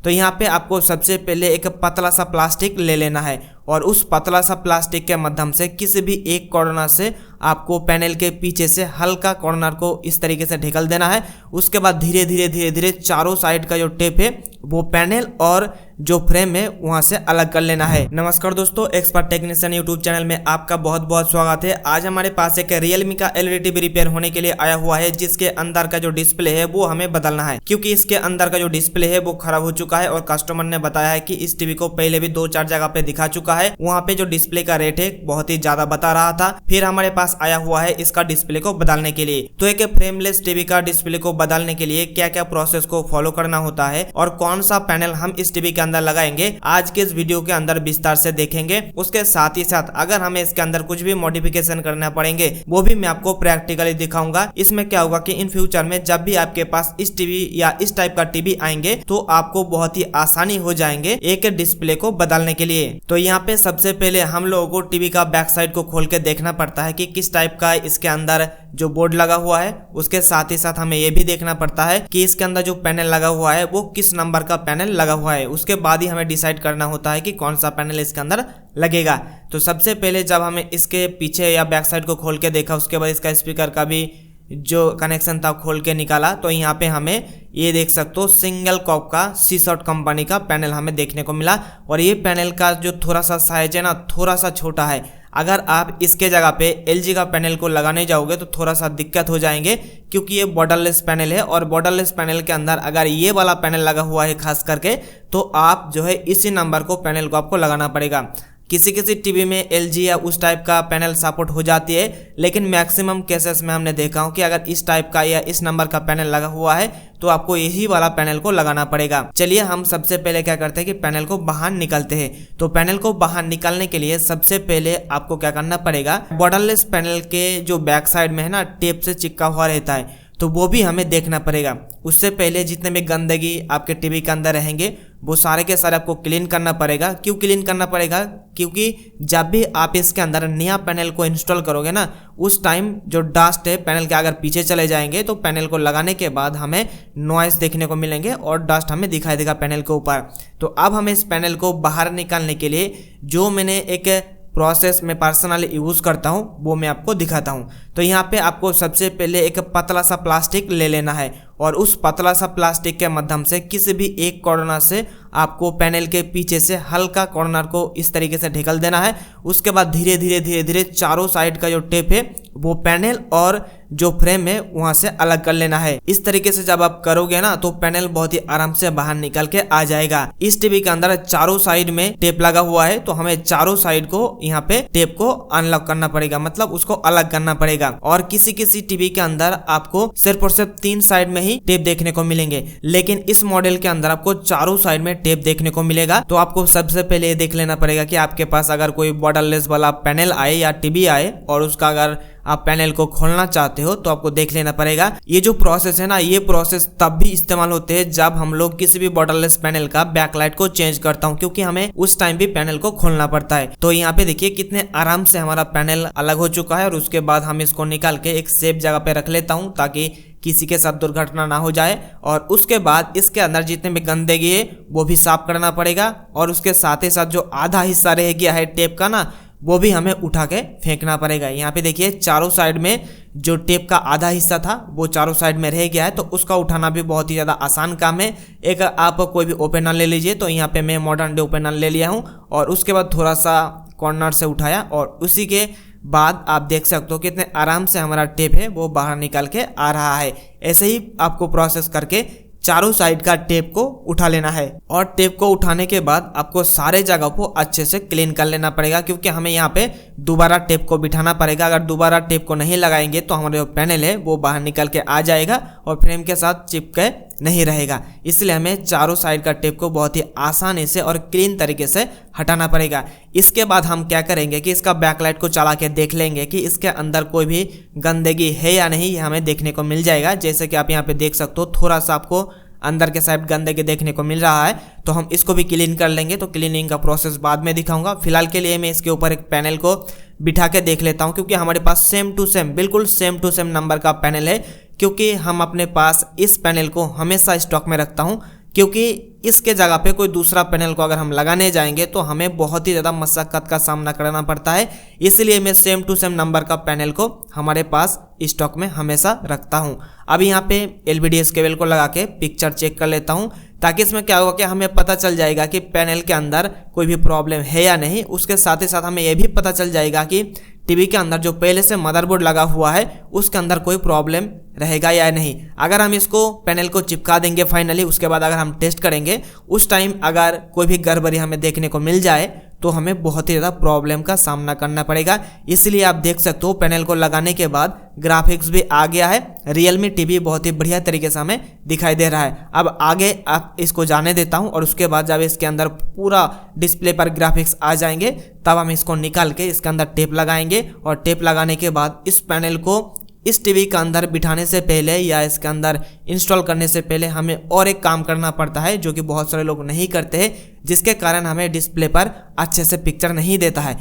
तो यहाँ पे आपको सबसे पहले एक पतला सा प्लास्टिक ले लेना है और उस पतला सा प्लास्टिक के माध्यम से किसी भी एक कॉर्नर से आपको पैनल के पीछे से हल्का कॉर्नर को इस तरीके से ढकेल देना है। उसके बाद धीरे धीरे चारों साइड का जो टेप है वो पैनल और जो फ्रेम है वहां से अलग कर लेना है। नमस्कार दोस्तों, एक्सपर्ट टेक्नीशियन यूट्यूब चैनल में आपका बहुत बहुत स्वागत है। आज हमारे पास एक रियलमी का एलईडी टीवी रिपेयर होने के लिए आया हुआ है, जिसके अंदर का जो डिस्प्ले है वो हमें बदलना है, क्योंकि इसके अंदर का जो डिस्प्ले है वो खराब हो चुका है और कस्टमर ने बताया है कि इस टीवी को पहले भी 2-4 जगह पे दिखा चुका है। वहाँ पे जो डिस्प्ले का रेट है बहुत ही ज्यादा बता रहा था। फिर हमारे पास आया हुआ है इसका डिस्प्ले को बदलने के लिए। तो एक फ्रेमलेस टीवी का डिस्प्ले को बदलने के लिए क्या क्या प्रोसेस को फॉलो करना होता है और कौन सा पैनल हम इस टीवी के अंदर लगाएंगे, आज के इस वीडियो के अंदर विस्तार से देखेंगे। उसके साथ ही साथ अगर हमें इसके अंदर कुछ भी मॉडिफिकेशन करना पड़ेंगे वो भी मैं आपको प्रैक्टिकली दिखाऊंगा। इसमें क्या होगा कि इन फ्यूचर में जब भी आपके पास इस टीवी या इस टाइप का टीवी आएंगे तो आपको बहुत ही आसानी हो जाएंगे एक डिस्प्ले को बदलने के लिए। तो यहाँ पे सबसे पहले हम लोगों को टीवी का बैक साइड को खोल के देखना पड़ता है कि किस टाइप का इसके अंदर जो बोर्ड लगा हुआ है। उसके साथ ही साथ हमें यह भी देखना पड़ता है कि इसके अंदर जो पैनल लगा हुआ है वो किस नंबर का पैनल लगा हुआ है। उसके बाद ही हमें डिसाइड करना होता है कि कौन सा पैनल इसके अंदर लगेगा। तो सबसे पहले जब हमें इसके पीछे या बैक साइड को खोल के देखा, उसके बाद इसका स्पीकर का भी जो कनेक्शन था खोल के निकाला, तो यहाँ पे हमें ये देख सकते हो सिंगल कॉप का सीसॉट कंपनी का पैनल हमें देखने को मिला। और ये पैनल का जो थोड़ा सा साइज है ना, थोड़ा सा छोटा है। अगर आप इसके जगह पे एलजी का पैनल को लगाने जाओगे तो थोड़ा सा दिक्कत हो जाएंगे, क्योंकि ये बॉर्डरलेस पैनल है और बॉर्डरलेस पैनल के अंदर अगर ये वाला पैनल लगा हुआ है खास करके, तो आप जो है इसी नंबर को पैनल को आपको लगाना पड़ेगा। किसी किसी टीवी में एलजी या उस टाइप का पैनल सपोर्ट हो जाती है, लेकिन मैक्सिमम केसेस में हमने देखा हूं कि अगर इस टाइप का या इस नंबर का पैनल लगा हुआ है तो आपको यही वाला पैनल को लगाना पड़ेगा। चलिए हम सबसे पहले क्या करते हैं कि पैनल को बाहर निकालते हैं। तो पैनल को बाहर निकालने के लिए सबसे पहले आपको क्या करना पड़ेगा, बॉर्डरलेस पैनल के जो बैक साइड में है ना टेप से चिपका हुआ रहता है, तो वो भी हमें देखना पड़ेगा। उससे पहले जितने भी गंदगी आपके टीवी के अंदर रहेंगे वो सारे के सारे आपको क्लीन करना पड़ेगा। क्यों क्लीन करना पड़ेगा? क्योंकि जब भी आप इसके अंदर नया पैनल को इंस्टॉल करोगे ना, उस टाइम जो डस्ट है पैनल के अगर पीछे चले जाएंगे तो पैनल को लगाने के बाद हमें नॉइस देखने को मिलेंगे और डस्ट हमें दिखाई देगा पैनल के ऊपर। तो अब हमें इस पैनल को बाहर निकालने के लिए जो मैंने एक प्रोसेस में पर्सनली यूज़ करता हूँ वो मैं आपको दिखाता हूँ। तो यहाँ पे आपको सबसे पहले एक पतला सा प्लास्टिक ले लेना है और उस पतला सा प्लास्टिक के माध्यम से किसी भी एक कॉर्नर से आपको पैनल के पीछे से हल्का कॉर्नर को इस तरीके से ढकेल देना है। उसके बाद धीरे धीरे चारों साइड का जो टेप है वो पैनल और जो फ्रेम है वहां से अलग कर लेना है। इस तरीके से जब आप करोगे ना तो पैनल बहुत ही आराम से बाहर निकल के आ जाएगा। इस टीवी के अंदर चारों साइड में टेप लगा हुआ है, तो हमें चारों साइड को यहाँ पे टेप को अनलॉक करना पड़ेगा, मतलब उसको अलग करना पड़ेगा। और किसी किसी टीवी के अंदर आपको सिर्फ और सिर्फ 3 साइड में ही टेप देखने को मिलेंगे, लेकिन इस मॉडल के अंदर आपको चारों साइड में टेप देखने को मिलेगा। तो आपको सबसे पहले ये देख लेना पड़ेगा कि आपके पास अगर कोई बॉर्डरलेस वाला पैनल आए या टीवी आए और उसका अगर आप पैनल को खोलना चाहते हो तो आपको देख लेना पड़ेगा। ये जो प्रोसेस है ना, ये प्रोसेस तब भी इस्तेमाल होते हैं जब हम लोग किसी भी बॉर्डरलेस पैनल का बैकलाइट को चेंज करता हूँ, क्योंकि हमें उस टाइम भी पैनल को खोलना पड़ता है। तो यहाँ पे देखिए कितने आराम से हमारा पैनल अलग हो चुका है और उसके बाद हम इसको निकाल के एक सेफ जगह पे रख लेता हूँ ताकि किसी के साथ दुर्घटना ना हो जाए। और उसके बाद इसके अंदर जितने भी गंदगी है वो भी साफ करना पड़ेगा और उसके साथ ही साथ जो आधा हिस्सा रह गया है टेप का ना, वो भी हमें उठा के फेंकना पड़ेगा। यहाँ पे देखिए चारों साइड में जो टेप का आधा हिस्सा था वो चारों साइड में रह गया है, तो उसका उठाना भी बहुत ही ज़्यादा आसान काम है। एक आप कोई भी ओपनर ले लीजिए, तो यहाँ पे मैं मॉडर्न डे ओपनर ले लिया हूँ और उसके बाद थोड़ा सा कॉर्नर से उठाया और उसी के बाद आप देख सकते हो कितने आराम से हमारा टेप है वो बाहर निकल के आ रहा है। ऐसे ही आपको प्रोसेस करके चारों साइड का टेप को उठा लेना है। और टेप को उठाने के बाद आपको सारे जगह को अच्छे से क्लीन कर लेना पड़ेगा, क्योंकि हमें यहाँ पे दोबारा टेप को बिठाना पड़ेगा। अगर दोबारा टेप को नहीं लगाएंगे तो हमारा जो पैनल है वो बाहर निकल के आ जाएगा और फ्रेम के साथ चिपके नहीं रहेगा। इसलिए हमें चारों साइड का टेप को बहुत ही आसानी से और क्लीन तरीके से हटाना पड़ेगा। इसके बाद हम क्या करेंगे कि इसका बैकलाइट को चला के देख लेंगे कि इसके अंदर कोई भी गंदगी है या नहीं, ये हमें देखने को मिल जाएगा। जैसे कि आप यहाँ पे देख सकते हो थोड़ा सा आपको अंदर के साइड गंदगी देखने को मिल रहा है, तो हम इसको भी क्लीन कर लेंगे। तो क्लीनिंग का प्रोसेस बाद में दिखाऊंगा। फिलहाल के लिए मैं इसके ऊपर एक पैनल को बिठा के देख लेता हूं, क्योंकि हमारे पास सेम टू सेम बिल्कुल सेम टू सेम नंबर का पैनल है। क्योंकि हम अपने पास इस पैनल को हमेशा स्टॉक में रखता हूं, क्योंकि इसके जगह पे कोई दूसरा पैनल को अगर हम लगाने जाएंगे तो हमें बहुत ही ज़्यादा मशक्क़त का सामना करना पड़ता है। इसलिए मैं सेम टू सेम नंबर का पैनल को हमारे पास स्टॉक में हमेशा रखता हूँ। अब यहाँ पे LVDS केबल को लगा के पिक्चर चेक कर लेता हूँ, ताकि इसमें क्या होगा कि हमें पता चल जाएगा कि पैनल के अंदर कोई भी प्रॉब्लम है या नहीं। उसके साथ ही साथ हमें यह भी पता चल जाएगा कि टीवी के अंदर जो पहले से मदरबोर्ड लगा हुआ है उसके अंदर कोई प्रॉब्लम रहेगा या नहीं। अगर हम इसको पैनल को चिपका देंगे फाइनली, उसके बाद अगर हम टेस्ट करेंगे उस टाइम अगर कोई भी गड़बड़ी हमें देखने को मिल जाए तो हमें बहुत ही ज़्यादा प्रॉब्लम का सामना करना पड़ेगा। इसलिए आप देख सकते हो पैनल को लगाने के बाद ग्राफिक्स भी आ गया है। रियलमी टीवी बहुत ही बढ़िया तरीके से हमें दिखाई दे रहा है। अब आगे आप इसको जाने देता हूं और उसके बाद जब इसके अंदर पूरा डिस्प्ले पर ग्राफिक्स आ जाएंगे तब हम इसको निकाल के इसके अंदर टेप लगाएंगे। और टेप लगाने के बाद इस पैनल को इस टीवी के अंदर बिठाने से पहले या इसके अंदर इंस्टॉल करने से पहले हमें और एक काम करना पड़ता है जो कि बहुत सारे लोग नहीं करते हैं, जिसके कारण हमें डिस्प्ले पर अच्छे से पिक्चर नहीं देता है।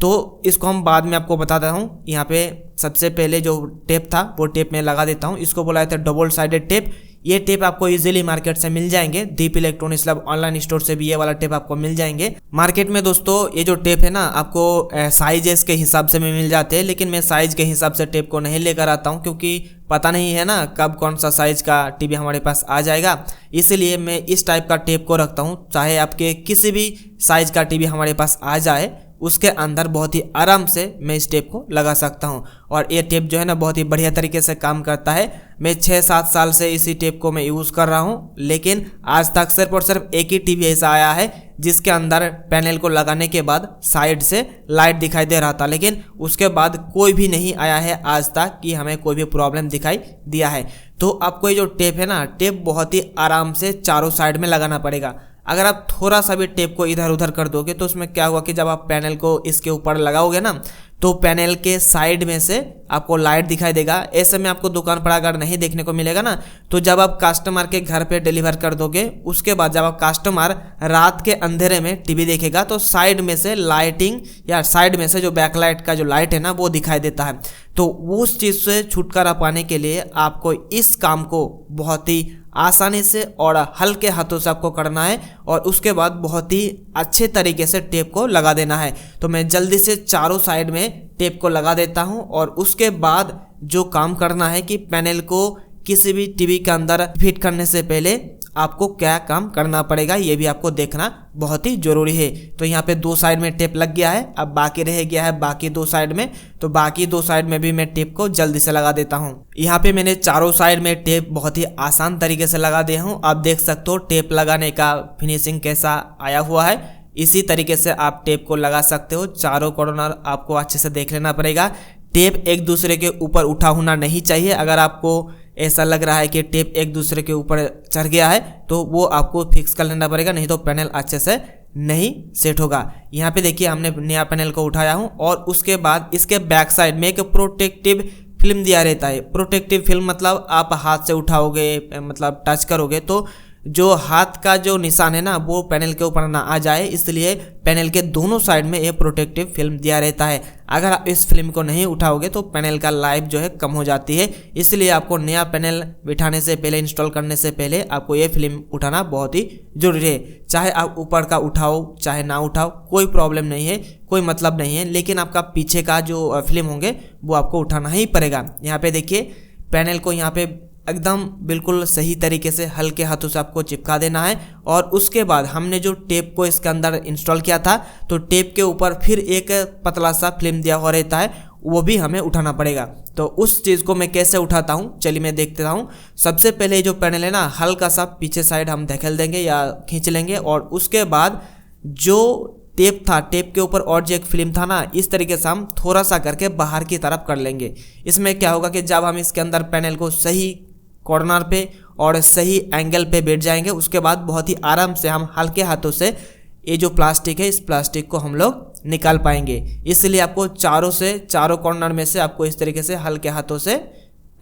तो इसको हम बाद में आपको बताता हूँ। यहाँ पे सबसे पहले जो टेप था वो टेप मैं लगा देता हूँ। इसको बोला जाता है डबल साइडेड टेप। ये टेप आपको इजीली मार्केट से मिल जाएंगे। दीप इलेक्ट्रॉनिक्स लैब ऑनलाइन स्टोर से भी ये वाला टेप आपको मिल जाएंगे मार्केट में। दोस्तों ये जो टेप है ना आपको साइजेस के हिसाब से में मिल जाते हैं, लेकिन मैं साइज के हिसाब से टेप को नहीं लेकर आता हूँ, क्योंकि पता नहीं है ना कब कौन सा साइज का टीवी हमारे पास आ जाएगा। इसीलिए मैं इस टाइप का टेप को रखता हूँ। चाहे आपके किसी भी साइज का टीवी हमारे पास आ जाए, उसके अंदर बहुत ही आराम से मैं इस टेप को लगा सकता हूं। और ये टेप जो है ना बहुत ही बढ़िया तरीके से काम करता है। मैं 6-7 साल से इसी टेप को मैं यूज़ कर रहा हूं, लेकिन आज तक सिर्फ और सिर्फ एक ही टीवी ऐसा आया है जिसके अंदर पैनल को लगाने के बाद साइड से लाइट दिखाई दे रहा था, लेकिन उसके बाद कोई भी नहीं आया है आज तक कि हमें कोई भी प्रॉब्लम दिखाई दिया है। तो आपको ये जो टेप है ना, टेप बहुत ही आराम से चारों साइड में लगाना पड़ेगा। अगर आप थोड़ा सा भी टेप को इधर उधर कर दोगे तो उसमें क्या होगा कि जब आप पैनल को इसके ऊपर लगाओगे ना तो पैनल के साइड में से आपको लाइट दिखाई देगा। ऐसे में आपको दुकान पर अगर नहीं देखने को मिलेगा ना, तो जब आप कस्टमर के घर पे डिलीवर कर दोगे उसके बाद जब आप कस्टमर रात के अंधेरे में टीवी देखेगा तो साइड में से लाइटिंग या साइड में से जो बैकलाइट का जो लाइट है ना वो दिखाई देता है। तो उस चीज़ से छुटकारा पाने के लिए आपको इस काम को बहुत ही आसानी से और हल्के हाथों से आपको करना है और उसके बाद बहुत ही अच्छे तरीके से टेप को लगा देना है। तो मैं जल्दी से चारों साइड में टेप को लगा देता हूं और उसके बाद जो काम करना है कि पैनल को किसी भी टीवी के अंदर फिट करने से पहले आपको क्या काम करना पड़ेगा ये भी आपको देखना बहुत ही जरूरी है। तो यहाँ पे 2 साइड में टेप लग गया है, अब बाकी रह गया है बाकी 2 साइड में। तो बाकी 2 साइड में भी मैं टेप को जल्दी से लगा देता हूँ। यहाँ पे मैंने चारों साइड में टेप बहुत ही आसान तरीके से लगा दिया हूँ। आप देख सकते हो टेप लगाने का फिनिशिंग कैसा आया हुआ है। इसी तरीके से आप टेप को लगा सकते हो। चारों कॉर्नर आपको अच्छे से देख लेना पड़ेगा। टेप एक दूसरे के ऊपर उठा होना नहीं चाहिए। अगर आपको ऐसा लग रहा है कि टेप एक दूसरे के ऊपर चढ़ गया है तो वो आपको फिक्स कर लेना पड़ेगा, नहीं तो पैनल अच्छे से नहीं सेट होगा। यहाँ पे देखिए हमने नया पैनल को उठाया हूँ और उसके बाद इसके बैक साइड में एक प्रोटेक्टिव फिल्म दिया रहता है। प्रोटेक्टिव फिल्म मतलब आप हाथ से उठाओगे मतलब टच करोगे तो जो हाथ का जो निशान है ना वो पैनल के ऊपर ना आ जाए, इसलिए पैनल के दोनों साइड में ये प्रोटेक्टिव फिल्म दिया रहता है। अगर आप इस फिल्म को नहीं उठाओगे तो पैनल का लाइफ जो है कम हो जाती है। इसलिए आपको नया पैनल बिठाने से पहले, इंस्टॉल करने से पहले आपको ये फिल्म उठाना बहुत ही जरूरी है। चाहे आप ऊपर का उठाओ चाहे ना उठाओ कोई प्रॉब्लम नहीं है, कोई मतलब नहीं है, लेकिन आपका पीछे का जो फिल्म होंगे वो आपको उठाना ही पड़ेगा। यहाँ पे देखिए पैनल को यहाँ पे एकदम बिल्कुल सही तरीके से हल्के हाथों से आपको चिपका देना है। और उसके बाद हमने जो टेप को इसके अंदर इंस्टॉल किया था तो टेप के ऊपर फिर एक पतला सा फिल्म दिया हुआ रहता है, वो भी हमें उठाना पड़ेगा। तो उस चीज़ को मैं कैसे उठाता हूँ चलिए मैं देखता हूँ। सबसे पहले जो पैनल है ना हल्का सा पीछे साइड हम धकेल देंगे या खींच लेंगे और उसके बाद जो टेप था, टेप के ऊपर और जो एक फिल्म था ना, इस तरीके से हम थोड़ा सा करके बाहर की तरफ कर लेंगे। इसमें क्या होगा कि जब हम इसके अंदर पैनल को सही कॉर्नर पे और सही एंगल पे बैठ जाएंगे उसके बाद बहुत ही आराम से हम हल्के हाथों से ये जो प्लास्टिक है इस प्लास्टिक को हम लोग निकाल पाएंगे। इसलिए आपको चारों कॉर्नर में से आपको इस तरीके से हल्के हाथों से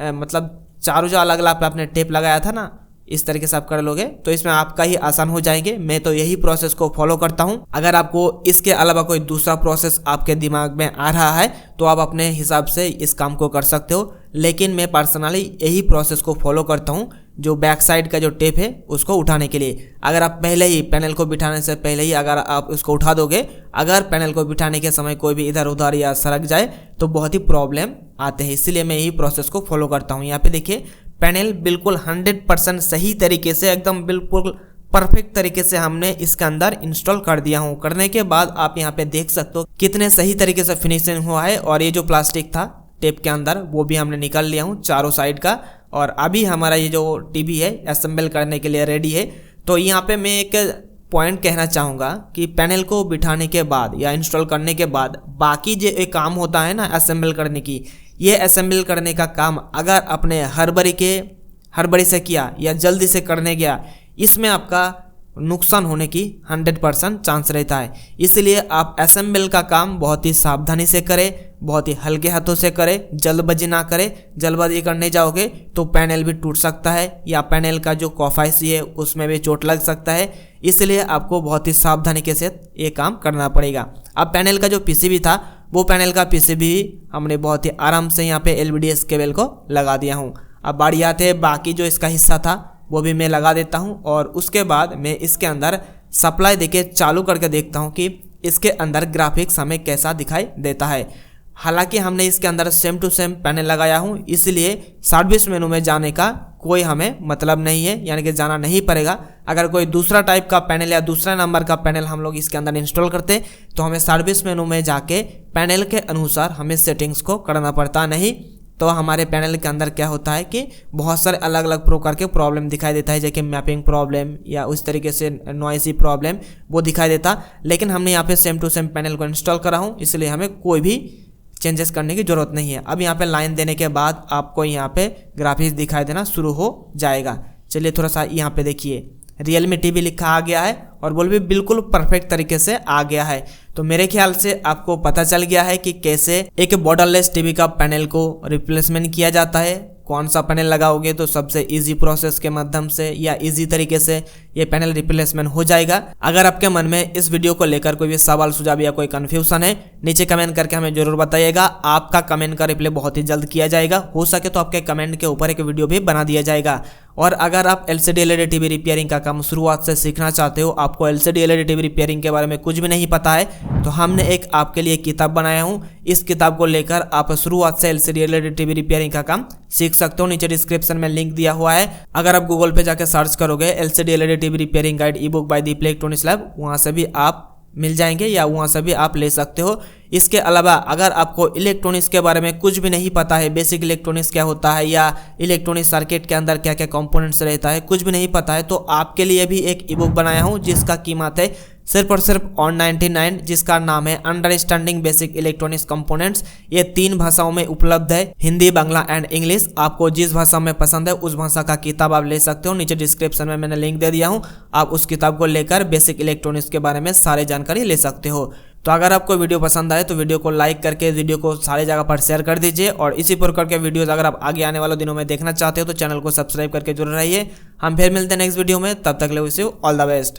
मतलब चारों जो अलग अलग आपने टेप लगाया था ना इस तरीके से आप कर लोगे तो इसमें आपका ही आसान हो जाएंगे। मैं तो यही प्रोसेस को फॉलो करता हूं। अगर आपको इसके अलावा कोई दूसरा प्रोसेस आपके दिमाग में आ रहा है तो आप अपने हिसाब से इस काम को कर सकते हो, लेकिन मैं पर्सनली यही प्रोसेस को फॉलो करता हूं जो बैक साइड का जो टेप है उसको उठाने के लिए। अगर आप पहले ही पैनल को बिठाने से पहले ही अगर आप उसको उठा दोगे, अगर पैनल को बिठाने के समय कोई भी इधर उधर या सरक जाए तो बहुत ही प्रॉब्लम आते हैं। इसलिए मैं यही प्रोसेस को फॉलो करता हूँ। यहाँ पे देखिए पैनल बिल्कुल 100% सही तरीके से, एकदम बिल्कुल परफेक्ट तरीके से हमने इसके अंदर इंस्टॉल कर दिया हूँ। करने के बाद आप यहाँ पे देख सकते हो कितने सही तरीके से फिनिशिंग हुआ है। और ये जो प्लास्टिक था टेप के अंदर वो भी हमने निकाल लिया हूँ चारों साइड का। और अभी हमारा ये जो टीवी है असेंबल करने के लिए रेडी है। तो यहाँ पे मैं एक पॉइंट कहना चाहूँगा कि पैनल को बिठाने के बाद या इंस्टॉल करने के बाद बाकी जो एक काम होता है ना असेंबल करने की, ये असेंबल करने का काम अगर अपने हड़बड़ी से किया या जल्दी से करने गया, इसमें आपका नुकसान होने की 100% चांस रहता है। इसलिए आप असेंबल का काम बहुत ही सावधानी से करें, बहुत ही हल्के हाथों से करें, जल्दबाजी ना करें। जल्दबाजी करने जाओगे तो पैनल भी टूट सकता है या पैनल का जो कॉफाइसी है उसमें भी चोट लग सकता है। इसलिए आपको बहुत ही सावधानी के साथ ये काम करना पड़ेगा। अब पैनल का जो पीसीबी था वो पैनल का पीसीबी हमने बहुत ही आराम से यहाँ पे LVDS केबल को लगा दिया हूँ। अब बारी आते हैं बाकी जो इसका हिस्सा था वो भी मैं लगा देता हूँ। और उसके बाद मैं इसके अंदर सप्लाई देके चालू करके देखता हूँ कि इसके अंदर ग्राफिक्स हमें कैसा दिखाई देता है। हालांकि हमने इसके अंदर सेम टू सेम पैनल लगाया हूँ, इसलिए सर्विस मेनू में जाने का कोई हमें मतलब नहीं है, यानी कि जाना नहीं पड़ेगा। अगर कोई दूसरा टाइप का पैनल या दूसरा नंबर का पैनल हम लोग इसके अंदर इंस्टॉल करते तो हमें सर्विस मेनू में जाके पैनल के अनुसार हमें सेटिंग्स को करना पड़ता। नहीं तो हमारे पैनल के अंदर क्या होता है कि बहुत सारे अलग अलग प्रकार के प्रॉब्लम दिखाई देता है, जैसे मैपिंग प्रॉब्लम या उस तरीके से नॉइसी प्रॉब्लम वो दिखाई देता। लेकिन हमने यहाँ पे सेम टू सेम पैनल को इंस्टॉल करा हूँ, इसलिए हमें कोई भी चेंजेस करने की ज़रूरत नहीं है। अब यहाँ पे लाइन देने के बाद आपको यहाँ पे ग्राफिक्स दिखाई देना शुरू हो जाएगा। चलिए थोड़ा सा यहाँ पे देखिए Realme TV लिखा आ गया है और बोल भी बिल्कुल परफेक्ट तरीके से आ गया है। तो मेरे ख्याल से आपको पता चल गया है कि कैसे एक बॉर्डरलेस टीवी का पैनल को रिप्लेसमेंट किया जाता है। कौन सा पैनल लगाओगे तो सबसे इजी प्रोसेस के माध्यम से या इजी तरीके से ये पैनल रिप्लेसमेंट हो जाएगा। अगर आपके मन में इस वीडियो को लेकर कोई भी सवाल सुझाव या कोई कंफ्यूजन है, नीचे कमेंट करके हमें जरूर बताइएगा। आपका कमेंट का रिप्लाई बहुत ही जल्द किया जाएगा। हो सके तो आपके कमेंट के ऊपर एक वीडियो भी बना दिया जाएगा। और अगर आप LCD LED TV रिपेयरिंग का काम शुरुआत से सीखना चाहते हो, आपको LCD LED TV रिपेयरिंग के बारे में कुछ भी नहीं पता है, तो हमने एक आपके लिए किताब बनाया हूँ। इस किताब को लेकर आप शुरुआत से LCD LED TV रिपेयरिंग का काम सीख सकते हो। नीचे डिस्क्रिप्शन में लिंक दिया हुआ है। अगर आप गूगल पे जाकर सर्च करोगे LCD LED TV repairing guide ebook by Deep electronics lab, वहाँ से भी आप मिल जाएंगे या वहाँ से भी आप ले सकते हो। इसके अलावा अगर आपको इलेक्ट्रॉनिक्स के बारे में कुछ भी नहीं पता है, बेसिक इलेक्ट्रॉनिक्स क्या होता है या इलेक्ट्रॉनिक सर्किट के अंदर क्या क्या कंपोनेंट्स रहता है, कुछ भी नहीं पता है, तो आपके लिए भी एक ई-बुक बनाया हूँ जिसका कीमत है सिर्फ और सिर्फ 199, जिसका नाम है अंडरस्टैंडिंग बेसिक इलेक्ट्रॉनिक्स कंपोनेंट्स। ये 3 भाषाओं में उपलब्ध है, हिंदी, बांग्ला एंड इंग्लिश। आपको जिस भाषा में पसंद है उस भाषा का किताब आप ले सकते हो। नीचे डिस्क्रिप्शन में मैंने लिंक दे दिया हूँ, आप उस किताब को लेकर बेसिक इलेक्ट्रॉनिक्स के बारे में सारी जानकारी ले सकते हो। तो अगर आपको वीडियो पसंद आए तो वीडियो को लाइक करके वीडियो को सारी जगह पर शेयर कर दीजिए। और इसी प्रकार के वीडियोस अगर आप आगे आने वाले दिनों में देखना चाहते हो तो चैनल को सब्सक्राइब करके जुड़े रहिए। हम फिर मिलते हैं नेक्स्ट वीडियो में, तब तक के लिए wish you all the best.